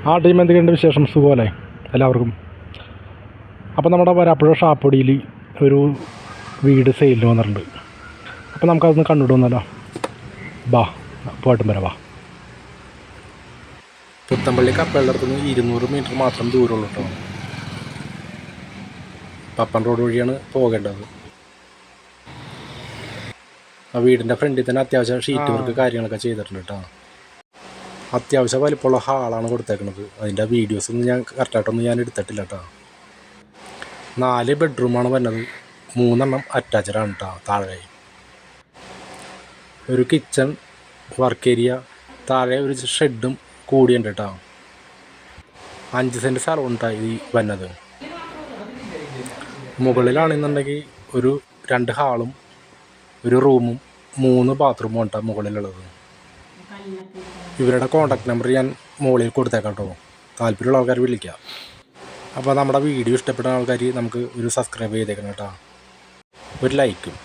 ആ ടീം എന്തൊക്കെയുണ്ട് വിശേഷം? സുഖമല്ലേ എല്ലാവർക്കും? അപ്പോൾ നമ്മുടെ വരാപ്പുഴ ഷാപ്പൊടിയിൽ ഒരു വീട് സെയിലിന് വന്നിട്ടുണ്ട്. അപ്പോൾ നമുക്കതൊന്ന് കണ്ടുവിട്ട് വന്നല്ലോ. ബാ പോയിട്ടും വരാം. വാ. പുത്തമ്പള്ളി കപ്പലിൻ്റെ അടുത്തുനിന്ന് 200 മീറ്റർ മാത്രം ദൂരമുള്ളൂ കേട്ടോ. പപ്പൻ റോഡ് വഴിയാണ് പോകേണ്ടത്. ആ വീടിൻ്റെ ഫ്രണ്ടിൽ തന്നെ അത്യാവശ്യം ഷീറ്റ് വർക്ക് കാര്യങ്ങളൊക്കെ ചെയ്തിട്ടുണ്ട് കേട്ടോ. അത്യാവശ്യം വലിപ്പമുള്ള ഹാളാണ് കൊടുത്തേക്കുന്നത്. അതിൻ്റെ വീഡിയോസൊന്നും ഞാൻ കറക്റ്റായിട്ടൊന്നും ഞാൻ എടുത്തിട്ടില്ല കേട്ടോ. 4 ബെഡ്റൂമാണ് വരുന്നത്. 3 അറ്റാച്ചഡാണ് കേട്ടോ. താഴെ ഒരു കിച്ചൺ, വർക്ക് ഏരിയ, താഴെ ഒരു ഷെഡും കൂടിയുണ്ട് കേട്ടോ. 5 സെൻറ്റ് സ്ഥലം ഉണ്ടായി ഈ വന്നത്. മുകളിലാണെന്നുണ്ടെങ്കിൽ ഒരു 2 ഹാളും ഒരു റൂമും 3 ബാത്റൂമും ഉണ്ടാകും മുകളിലുള്ളത്. ഇവരുടെ കോൺടാക്ട് നമ്പർ ഞാൻ മുകളിൽ കൊടുത്തേക്കാം കേട്ടോ. താല്പര്യമുള്ള ആൾക്കാർ വിളിക്കാം. അപ്പോൾ നമ്മുടെ വീഡിയോ ഇഷ്ടപ്പെടുന്ന ആൾക്കാർ നമുക്ക് ഒരു സബ്സ്ക്രൈബ് ചെയ്തേക്കണം കേട്ടോ, ഒരു ലൈക്കും.